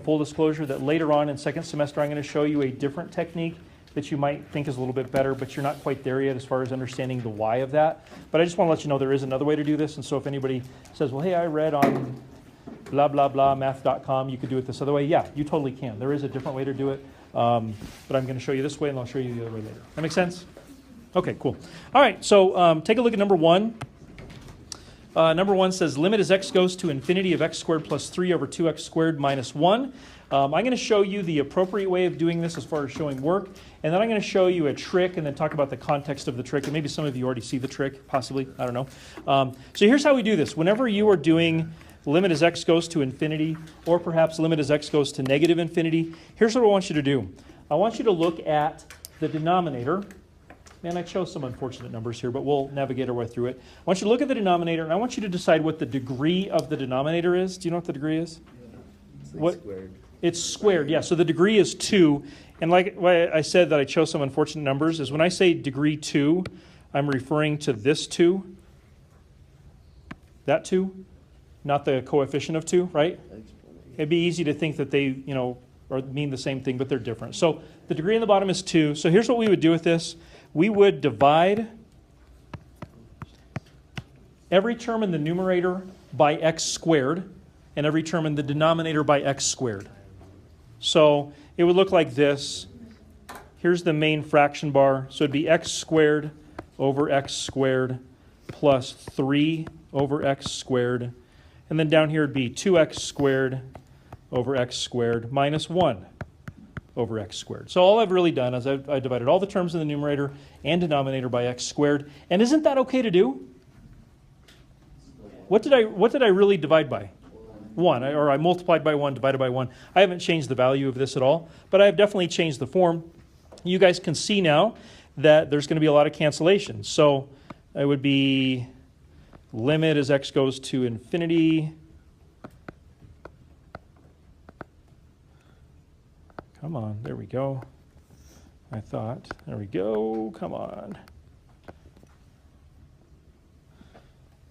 full disclosure that later on in second semester I'm going to show you a different technique that you might think is a little bit better, but you're not quite there yet as far as understanding the why of that. But I just want to let you know there is another way to do this, and so if anybody says, well, hey, I read on blah, blah, blah, math.com, you could do it this other way. Yeah, you totally can. There is a different way to do it, but I'm going to show you this way, and I'll show you the other way later. That make sense? Okay, cool. All right, so take a look at number 1. Number 1 says, limit as x goes to infinity of x squared plus 3 over 2x squared minus 1. I'm going to show you the appropriate way of doing this as far as showing work, and then I'm going to show you a trick and then talk about the context of the trick, and maybe some of you already see the trick, possibly, I don't know. So here's how we do this. Whenever you are doing limit as x goes to infinity, or perhaps limit as x goes to negative infinity, here's what I want you to do. I want you to look at the denominator. Man, I chose some unfortunate numbers here, but we'll navigate our way through it. I want you to look at the denominator, and I want you to decide what the degree of the denominator is. Do you know what the degree is? It's like What? squared. It's squared, yeah. So the degree is 2. And like why I said that I chose some unfortunate numbers is when I say degree 2, I'm referring to this 2, that 2, not the coefficient of 2, right? It'd be easy to think that they, or mean the same thing, but they're different. So the degree in the bottom is 2. So here's what we would do with this. We would divide every term in the numerator by x squared and every term in the denominator by x squared. So it would look like this. Here's the main fraction bar. So it'd be x squared over x squared plus 3 over x squared. And then down here it'd be 2x squared over x squared minus 1 over x squared. So all I've really done is I divided all the terms in the numerator and denominator by x squared. And isn't that okay to do? What did I really divide by? 1, or I multiplied by 1, divided by 1. I haven't changed the value of this at all, but I have definitely changed the form. You guys can see now that there's going to be a lot of cancellation. So it would be limit as x goes to infinity. Come on, there we go. I thought, there we go, come on.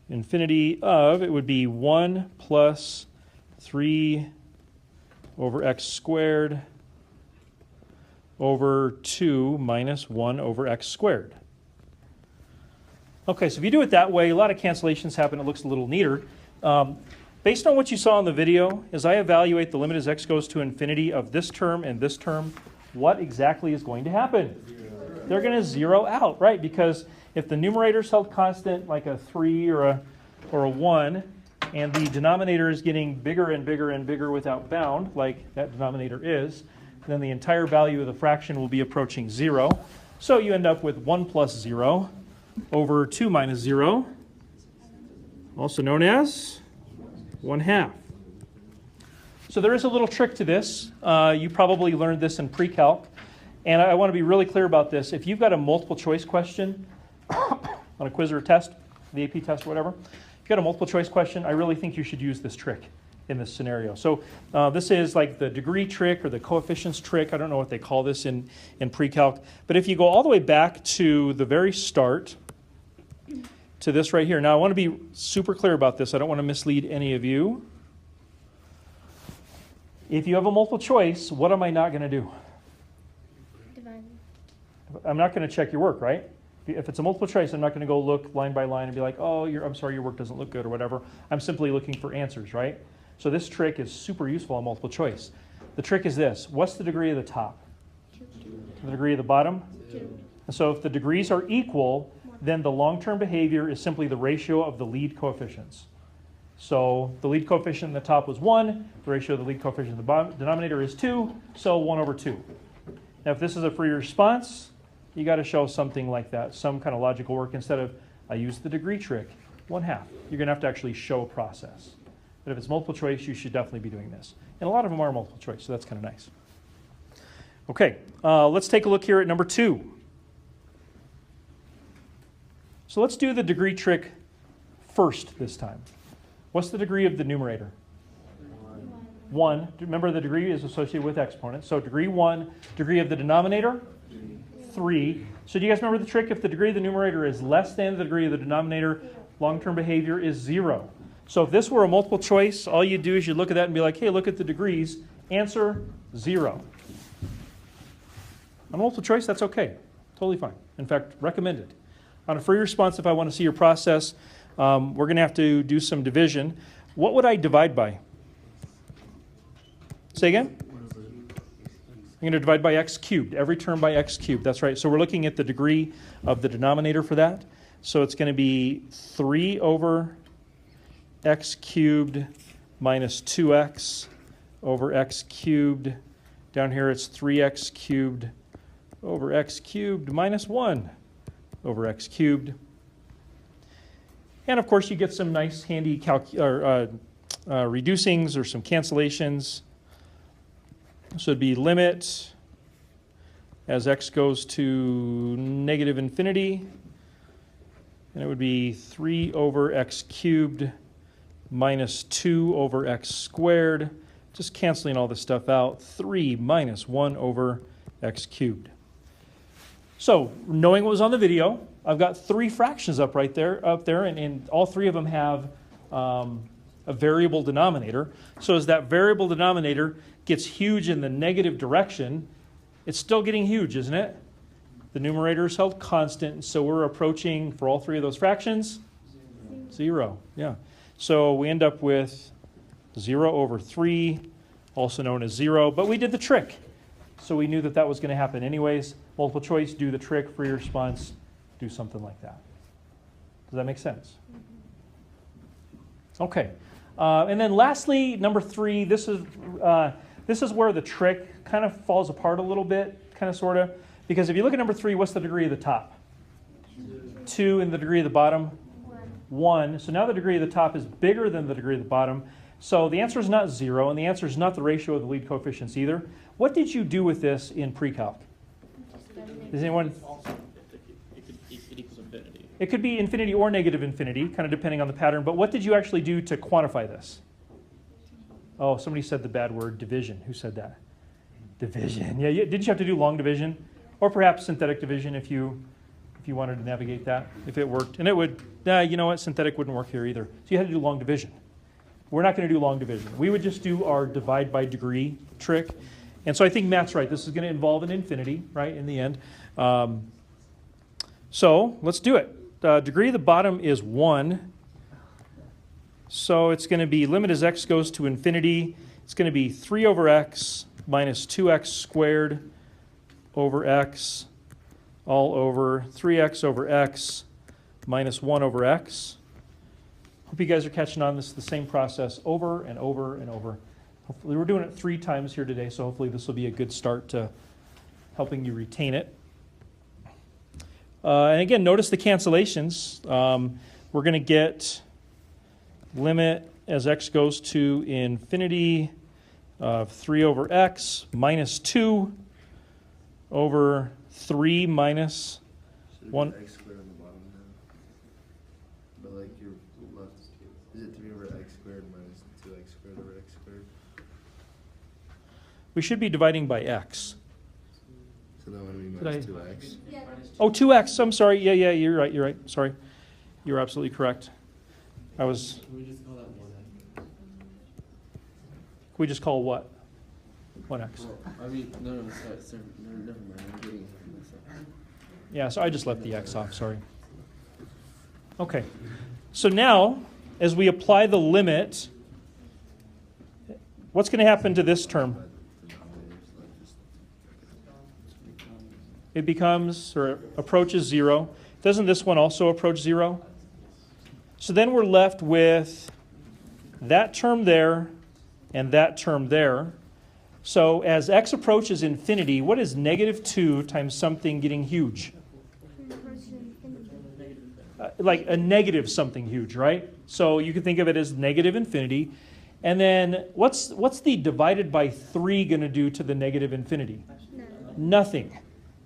Infinity of, it would be 1 plus 3 over x squared over 2 minus 1 over x squared. Okay, so if you do it that way, a lot of cancellations happen. It looks a little neater. Based on what you saw in the video, as I evaluate the limit as x goes to infinity of this term and this term, what exactly is going to happen? They're going to zero out, right? Because if the numerator is held constant, like a 3 or a 1, and the denominator is getting bigger and bigger and bigger without bound, like that denominator is, then the entire value of the fraction will be approaching 0. So you end up with 1 plus 0 over 2 minus 0, also known as 1/2. So there is a little trick to this. You probably learned this in pre-calc. And I want to be really clear about this. If you've got a multiple choice question on a quiz or a test, the AP test or whatever, if you've got a multiple choice question, I really think you should use this trick in this scenario. So this is like the degree trick or the coefficients trick. I don't know what they call this in pre-calc. But if you go all the way back to the very start, to this right here. Now, I want to be super clear about this. I don't want to mislead any of you. If you have a multiple choice, what am I not going to do? Divide. I'm not going to check your work, right? If it's a multiple choice, I'm not going to go look line by line and be like, oh, I'm sorry, your work doesn't look good or whatever. I'm simply looking for answers, right? So this trick is super useful on multiple choice. The trick is this. What's the degree of the top? 2. The degree of the bottom? 2. And so if the degrees are equal, then the long-term behavior is simply the ratio of the lead coefficients. So the lead coefficient in the top was 1. The ratio of the lead coefficient in the denominator is 2. So 1 over 2. Now if this is a free response, you got to show something like that, some kind of logical work instead of, I used the degree trick, 1/2. You're going to have to actually show a process. But if it's multiple choice, you should definitely be doing this. And a lot of them are multiple choice, so that's kind of nice. Okay, let's take a look here at number 2. So let's do the degree trick first this time. What's the degree of the numerator? 1. Remember, the degree is associated with exponents. So degree 1. Degree of the denominator? 3. So do you guys remember the trick? If the degree of the numerator is less than the degree of the denominator, long-term behavior is 0. So if this were a multiple choice, all you do is you look at that and be like, hey, look at the degrees. Answer, 0. On multiple choice, that's okay. Totally fine. In fact, recommended. On a free response, if I want to see your process, we're going to have to do some division. What would I divide by? Say again? I'm going to divide by x cubed, every term by x cubed. That's right. So we're looking at the degree of the denominator for that. So it's going to be 3 over x cubed minus 2x over x cubed. Down here it's 3x cubed over x cubed minus 1 over x cubed. And of course you get some nice handy reducings or some cancellations. So it'd be limit as x goes to negative infinity, and it would be 3 over x cubed minus 2 over x squared, just canceling all this stuff out, 3 minus 1 over x cubed. So knowing what was on the video, I've got 3 fractions up there, and all 3 of them have a variable denominator. So as that variable denominator gets huge in the negative direction, it's still getting huge, isn't it? The numerator is held constant, so we're approaching, for all 3 of those fractions, 0. Yeah. So we end up with 0 over 3, also known as 0, but we did the trick. So we knew that that was going to happen anyways. Multiple choice, do the trick, free response, do something like that. Does that make sense? Okay. And then lastly, number 3, this is where the trick kind of falls apart a little bit, kind of, sort of. Because if you look at number 3, what's the degree of the top? 2, and the degree of the bottom? 1. So now the degree of the top is bigger than the degree of the bottom. So the answer is not 0, and the answer is not the ratio of the lead coefficients either. What did you do with this in pre-calc? Does anyone? It equals infinity. It could be infinity or negative infinity, kind of depending on the pattern. But what did you actually do to quantify this? Oh, somebody said the bad word, division. Who said that? Division. Yeah, didn't you have to do long division? Or perhaps synthetic division if you wanted to navigate that, if it worked. And it would, you know what, synthetic wouldn't work here either. So you had to do long division. We're not going to do long division. We would just do our divide by degree trick. And so I think Matt's right. This is going to involve an infinity, right, in the end. So let's do it. Degree of the bottom is 1. So it's going to be limit as x goes to infinity. It's going to be 3 over x minus 2x squared over x all over 3x over x minus 1 over x. Hope you guys are catching on. This is the same process over and over and over. Hopefully we're doing it 3 times here today, so hopefully this will be a good start to helping you retain it. And again, notice the cancellations. We're going to get limit as x goes to infinity of 3 over x minus 2 over 3 minus 1. X squared on the bottom now. But like your left, is it 3 over x squared minus 2x squared over x squared? We should be dividing by x. So that would be minus 2x. Oh, 2x. I'm sorry. Yeah, you're right. Sorry. You're absolutely correct. Can we just call that 1x? Can we just call what? 1x. Well, I mean, no, sorry, never mind. I'm getting ahead of myself. Yeah, so I just left the x off. Sorry. Okay. So now, as we apply the limit, what's going to happen to this term? It becomes, or approaches 0. Doesn't this one also approach 0? So then we're left with that term there and that term there. So as x approaches infinity, what is negative 2 times something getting huge? Like a negative something huge, right? So you can think of it as negative infinity. And then what's the divided by 3 going to do to the negative infinity? Nothing.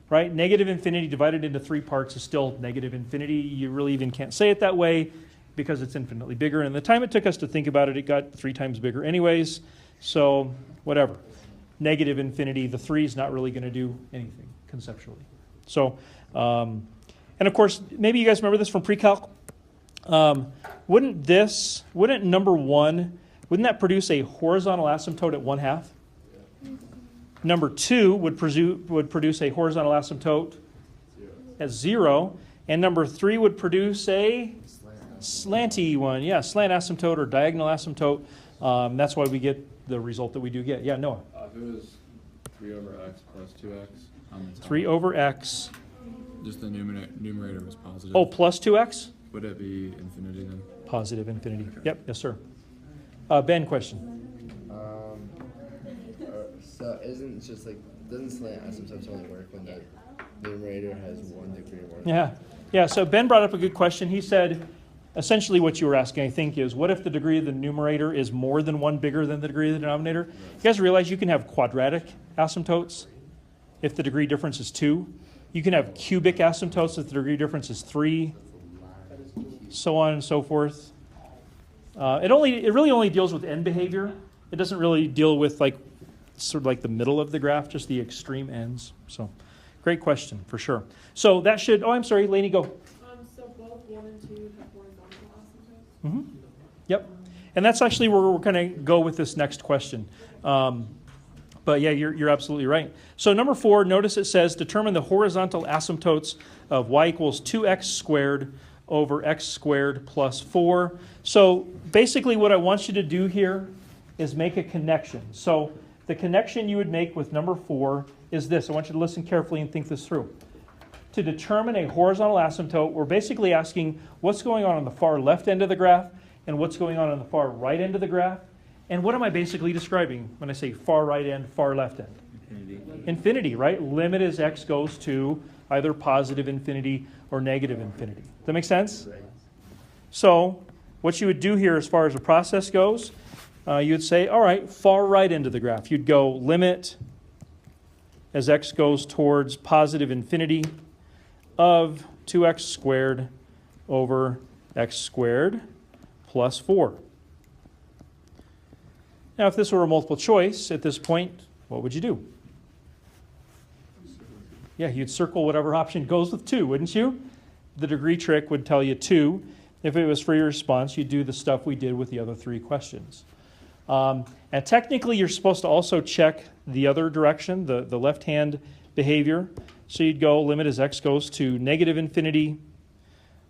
Right? Negative infinity divided into 3 parts is still negative infinity. You really even can't say it that way because it's infinitely bigger. And the time it took us to think about it, it got 3 times bigger anyways. So whatever. Negative infinity, the 3 is not really going to do anything conceptually. So, and of course, maybe you guys remember this from pre-calc. Wouldn't number 1, wouldn't that produce a horizontal asymptote at 1/2? Number 2 would produce a horizontal asymptote at 0. And number 3 would produce a slanty one. Yeah, slant asymptote or diagonal asymptote. That's why we get the result that we do get. Yeah, Noah. If it was 3 over x plus 2x on the top, 3 over x. just the numerator was positive. Oh, plus 2x? Would it be infinity then? Positive infinity. Yep, yes, sir. Ben, question. So isn't it just like, doesn't slant asymptotes only work when the numerator has 1 degree or more? Yeah, so Ben brought up a good question. He said, essentially what you were asking, I think, is what if the degree of the numerator is more than 1 bigger than the degree of the denominator? You guys realize you can have quadratic asymptotes if the degree difference is 2. You can have cubic asymptotes if the degree difference is 3, so on and so forth. It really only deals with end behavior. It doesn't really deal with like sort of like the middle of the graph, just the extreme ends. So, great question for sure. So that should. Oh, I'm sorry, Lainey, go. So both 1 and 2 have horizontal asymptotes? Mm-hmm. Yep. And that's actually where we're going to go with this next question. But yeah, you're absolutely right. So number 4, notice it says determine the horizontal asymptotes of y equals 2x squared over x squared plus 4. So basically what I want you to do here is make a connection. So the connection you would make with number 4 is this. I want you to listen carefully and think this through. To determine a horizontal asymptote, we're basically asking what's going on the far left end of the graph and what's going on the far right end of the graph. And what am I basically describing when I say far right end, far left end? Infinity. Infinity, right? Limit as x goes to either positive infinity or negative infinity. Does that make sense? Right. So what you would do here as far as the process goes, you would say, all right, far right end of the graph. You'd go limit as x goes towards positive infinity of 2x squared over x squared plus 4. Now, if this were a multiple choice at this point, what would you do? Yeah, you'd circle whatever option goes with 2, wouldn't you? The degree trick would tell you 2. If it was free response, you'd do the stuff we did with the other 3 questions. And technically, you're supposed to also check the other direction, the left-hand behavior. So you'd go limit as x goes to negative infinity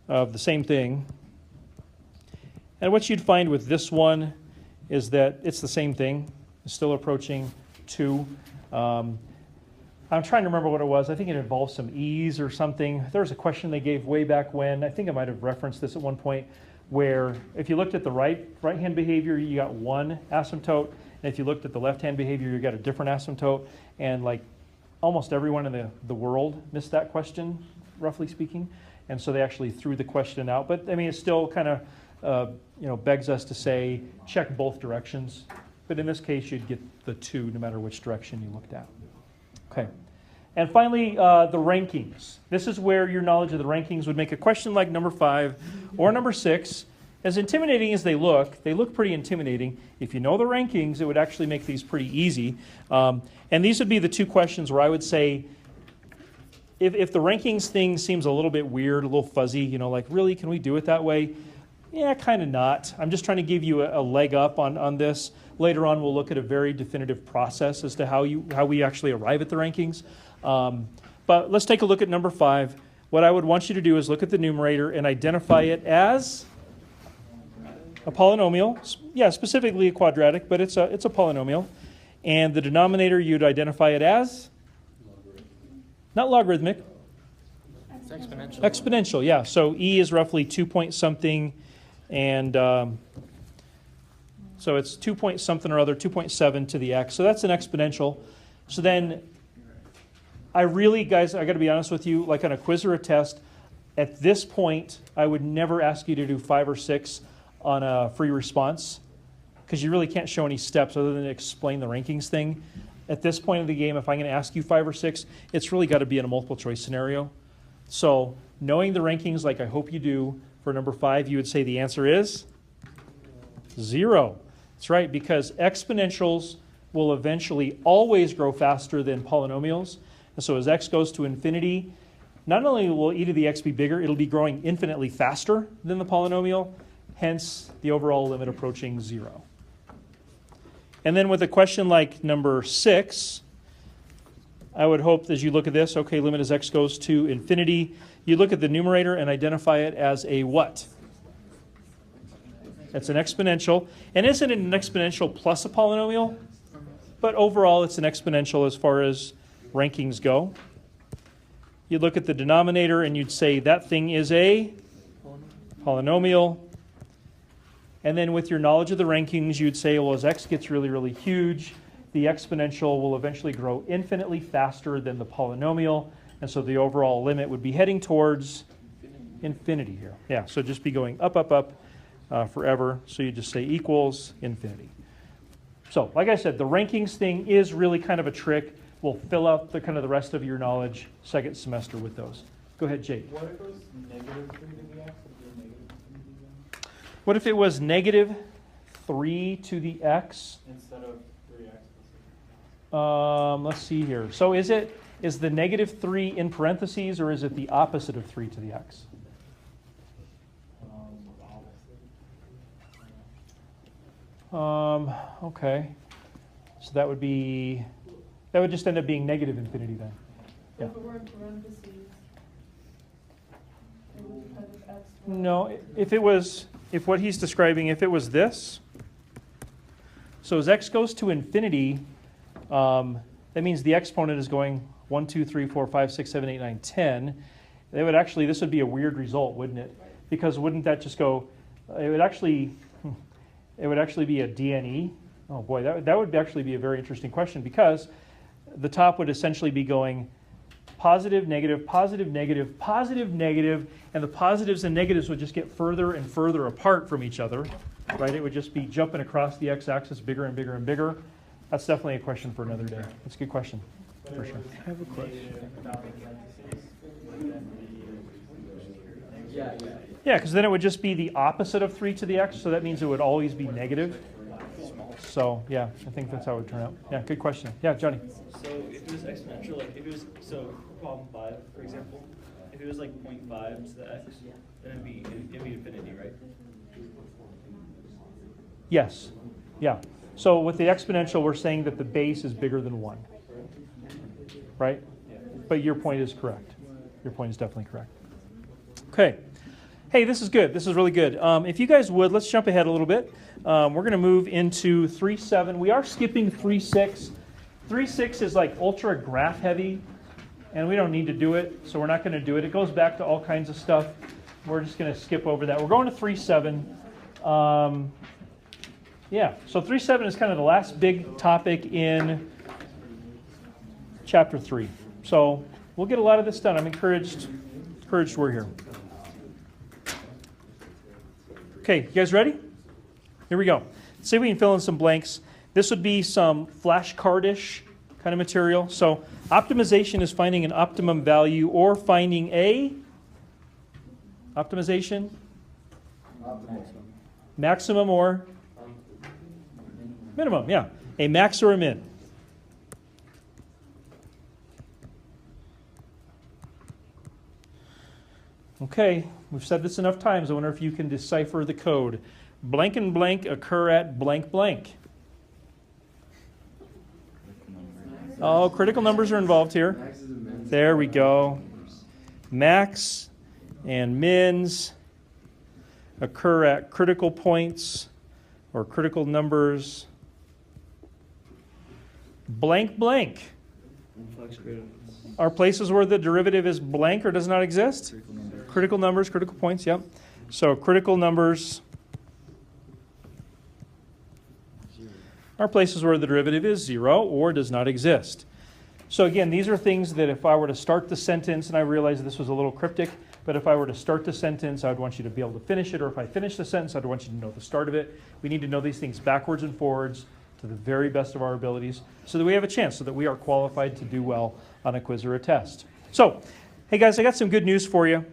of the same thing. And what you'd find with this one is that it's the same thing. It's still approaching 2. I'm trying to remember what it was. I think it involved some e's or something. There was a question they gave way back when. I think I might have referenced this at one point, where if you looked at the right-hand behavior, you got 1 asymptote. And if you looked at the left-hand behavior, you got a different asymptote. And like almost everyone in the world missed that question, roughly speaking. And so they actually threw the question out. But I mean, it still kind of begs us to say, check both directions. But in this case, you'd get the 2 no matter which direction you looked at. Okay. And finally, the rankings. This is where your knowledge of the rankings would make a question like number 5 or number 6. As intimidating as they look pretty intimidating. If you know the rankings, it would actually make these pretty easy. And these would be the 2 questions where I would say, if the rankings thing seems a little bit weird, a little fuzzy, like, really, can we do it that way? Yeah, kind of not. I'm just trying to give you a leg up on this. Later on, we'll look at a very definitive process as to how we actually arrive at the rankings. But let's take a look at number 5. What I would want you to do is look at the numerator and identify it as a polynomial. Yeah, specifically a quadratic, but it's a polynomial. And the denominator, you'd identify it as? Not logarithmic. Exponential. Exponential, yeah. So e is roughly 2 point something, and so it's 2 point something or other, 2.7 to the x. So that's an exponential. So then guys, I got to be honest with you, like on a quiz or a test, at this point, I would never ask you to do 5 or 6 on a free response, because you really can't show any steps other than explain the rankings thing. At this point of the game, if I'm going to ask you 5 or 6, it's really got to be in a multiple choice scenario. So knowing the rankings like I hope you do for number 5, you would say the answer is 0. That's right, because exponentials will eventually always grow faster than polynomials. And so as x goes to infinity, not only will e to the x be bigger, it'll be growing infinitely faster than the polynomial, hence the overall limit approaching 0. And then with a question like number 6, I would hope as you look at this, okay, limit as x goes to infinity, you look at the numerator and identify it as a what? It's an exponential. And isn't it an exponential plus a polynomial? But overall, it's an exponential as far as rankings go. You look at the denominator and you'd say that thing is a polynomial. And then with your knowledge of the rankings, you'd say, well, as x gets really, really huge, the exponential will eventually grow infinitely faster than the polynomial. And so the overall limit would be heading towards infinity here. Yeah, so just be going up, up, up forever. So you just say equals infinity. So like I said, the rankings thing is really kind of a trick. We'll fill out the kind of the rest of your knowledge second semester with those. Go ahead, Jake. What if it was negative 3 to the x? Would it be a negative 3 to the x? What if it was negative 3 to the x? Instead of 3x Let's see here. So is the negative 3 in parentheses, or is it the opposite of 3 to the x? Okay. So that would just end up being negative infinity then. Yeah. If it were in parentheses, it would be kind of x. No, if what he's describing, if it was this, so as x goes to infinity, that means the exponent is going 1, 2, 3, 4, 5, 6, 7, 8, 9, 10. This would be a weird result, wouldn't it? Because wouldn't that just go, it would actually be a DNE. Oh boy, that would actually be a very interesting question, because the top would essentially be going positive, negative, positive, negative, positive, negative, and the positives and negatives would just get further and further apart from each other, right? It would just be jumping across the x-axis bigger and bigger and bigger. That's definitely a question for another day. That's a good question, for sure. I have a question. Yeah. Yeah, because then it would just be the opposite of 3 to the x, so that means it would always be negative. So, yeah, I think that's how it would turn out. Yeah, good question. Yeah, Johnny. So if it was exponential, like if it was, so problem 5, for example, if it was like 0.5 to the x, then it'd be infinity, right? Yes. Yeah. So with the exponential, we're saying that the base is bigger than 1. Right? But your point is correct. Your point is definitely correct. Okay. Hey, this is good. This is really good. If you guys would, let's jump ahead a little bit. We're going to move into 3.7. We are skipping 3.6. 3.6 is like ultra graph heavy, and we don't need to do it, so we're not going to do it. It goes back to all kinds of stuff. We're just going to skip over that. We're going to 3.7. Yeah, so 3.7 is kind of the last big topic in chapter 3. So we'll get a lot of this done. I'm encouraged we're here. Okay, you guys ready? Here we go. Let's see if we can fill in some blanks. This would be some flashcard-ish kind of material. So optimization is finding an optimum value or finding a optimization? Maximum or minimum, yeah. A max or a min. Okay, we've said this enough times. I wonder if you can decipher the code. Blank and blank occur at blank blank. Oh, critical numbers are involved here. There we go. Max and mins occur at critical points or critical numbers. Blank blank are places where the derivative is blank or does not exist. Critical numbers, critical points, yep. So critical numbers are places where the derivative is 0 or does not exist. So again, these are things that if I were to start the sentence, and I realize this was a little cryptic, but if I were to start the sentence, I'd want you to be able to finish it, or if I finish the sentence, I'd want you to know the start of it. We need to know these things backwards and forwards to the very best of our abilities so that we have a chance, so that we are qualified to do well on a quiz or a test. So, hey guys, I got some good news for you.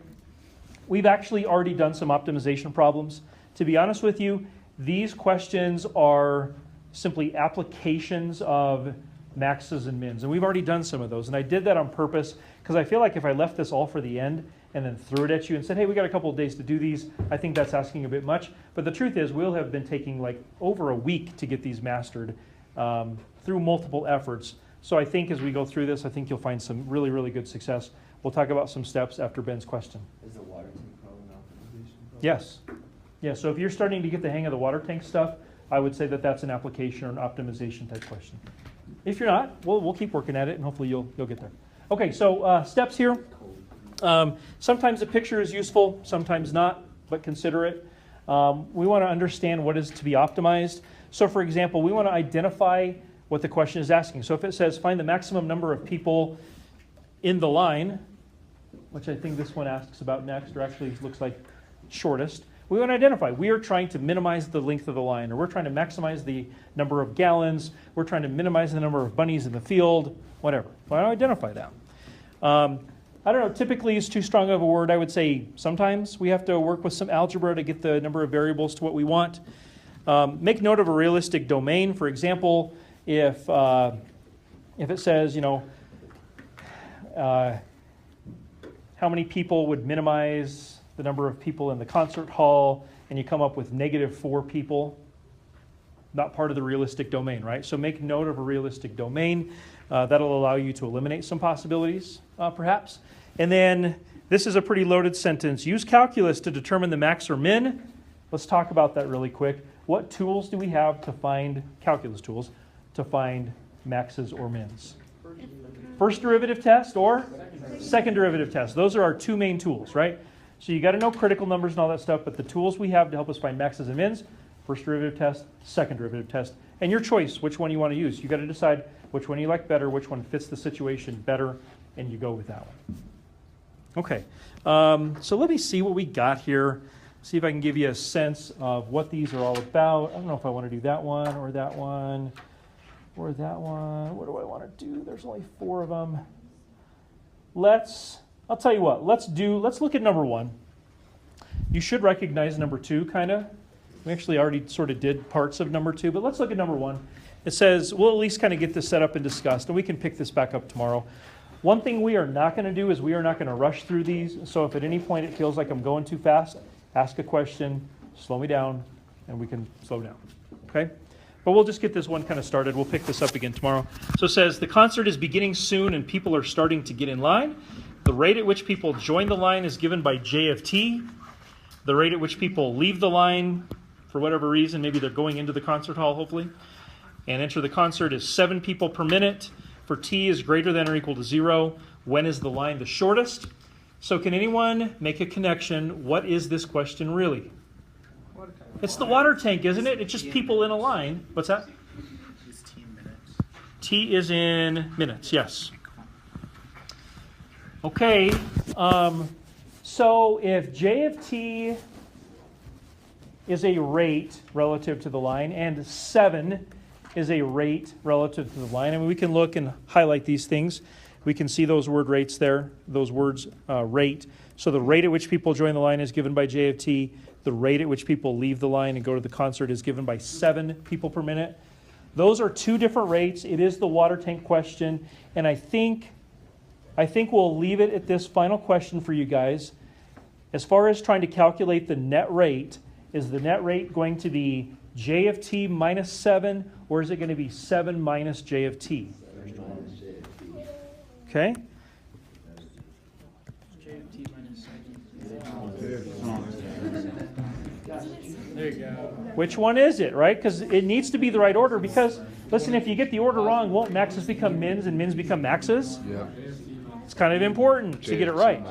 We've actually already done some optimization problems. To be honest with you, these questions are simply applications of maxes and mins. And we've already done some of those. And I did that on purpose because I feel like if I left this all for the end and then threw it at you and said, hey, we got a couple of days to do these, I think that's asking a bit much. But the truth is we'll have been taking like over a week to get these mastered through multiple efforts. So I think as we go through this, I think you'll find some really, really good success. We'll talk about some steps after Ben's question. Is the water tank problem an optimization problem? Yes. Yeah, so if you're starting to get the hang of the water tank stuff, I would say that that's an application or an optimization type question. If you're not, we'll keep working at it and hopefully you'll get there. Okay, so steps here. Sometimes a picture is useful, sometimes not, but consider it. We want to understand what is to be optimized. So for example, we want to identify what the question is asking. So if it says find the maximum number of people in the line, which I think this one asks about next, or actually looks like shortest, we want to identify. We are trying to minimize the length of the line, or we're trying to maximize the number of gallons, we're trying to minimize the number of bunnies in the field, whatever. Why don't I identify that? I don't know, typically is too strong of a word. I would say sometimes we have to work with some algebra to get the number of variables to what we want. Make note of a realistic domain. For example, if it says, you know, how many people would minimize the number of people in the concert hall, and you come up with -4 people, not part of the realistic domain, right? So make note of a realistic domain. That'll allow you to eliminate some possibilities, perhaps. And then this is a pretty loaded sentence. Use calculus to determine the max or min. Let's talk about that really quick. What tools do we have to find, calculus tools, to find maxes or mins? First derivative test or second derivative test. Those are our two main tools, right? So you got to know critical numbers and all that stuff, but the tools we have to help us find maxes and mins, first derivative test, second derivative test, and your choice, which one you want to use. You got to decide which one you like better, which one fits the situation better, and you go with that one. Okay, so let me see what we got here. See if I can give you a sense of what these are all about. I don't know if I want to do that one or that one or that one. What do I want to do? There's only 4 of them. I'll tell you what, let's look at number 1. You should recognize number 2, kind of. We actually already sort of did parts of number 2, but let's look at number 1. It says, we'll at least kind of get this set up and discussed, and we can pick this back up tomorrow. One thing we are not going to do is we are not going to rush through these, so if at any point it feels like I'm going too fast, ask a question, slow me down, and we can slow down, okay? But we'll just get this one kind of started. We'll pick this up again tomorrow. So it says, the concert is beginning soon and people are starting to get in line. The rate at which people join the line is given by J of t. The rate at which people leave the line, for whatever reason, maybe they're going into the concert hall, hopefully, and enter the concert is 7 people per minute. For t is greater than or equal to 0. When is the line the shortest? So can anyone make a connection? What is this question really? It's the water tank, isn't it? It's just people in a line. What's that? T is in minutes, yes. Okay, so if J of t is a rate relative to the line and 7 is a rate relative to the line, I mean, we can look and highlight these things. We can see those word rates there, those words rate. So the rate at which people join the line is given by J of t. The rate at which people leave the line and go to the concert is given by 7 people per minute. Those are 2 different rates. It is the water tank question, and I think we'll leave it at this final question for you guys. As far as trying to calculate the net rate, is the net rate going to be J of t minus 7, or is it going to be 7 minus J of t? Okay? J of t minus 7. There you go. Which one is it, right? Because it needs to be the right order, because, listen, if you get the order wrong, won't maxes become mins and mins become maxes? Yeah. It's kind of important to get it right.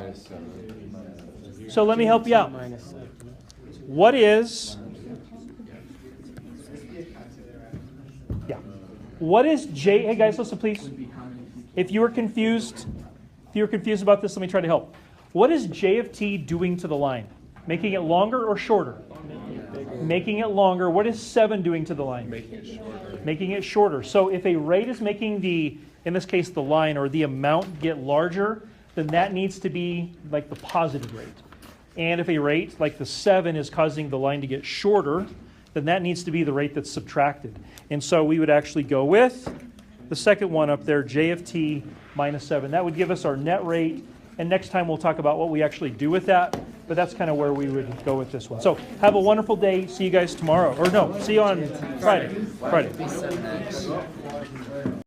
So let me help you out. What is... Yeah. What is J... Hey, guys, listen, please. If you were confused about this, let me try to help. What is J of t doing to the line? Making it longer or shorter? Making it longer. What is 7 doing to the line? Making it shorter. Making it shorter. So if a rate is making the, in this case, the line or the amount get larger, then that needs to be like the positive rate. And if a rate like the 7 is causing the line to get shorter, then that needs to be the rate that's subtracted. And so we would actually go with the second one up there, J of t minus 7. That would give us our net rate. And next time we'll talk about what we actually do with that. but that's kind of where we would go with this one. So have a wonderful day. See you guys tomorrow. Or no, see you on Friday. Friday. Be 7x.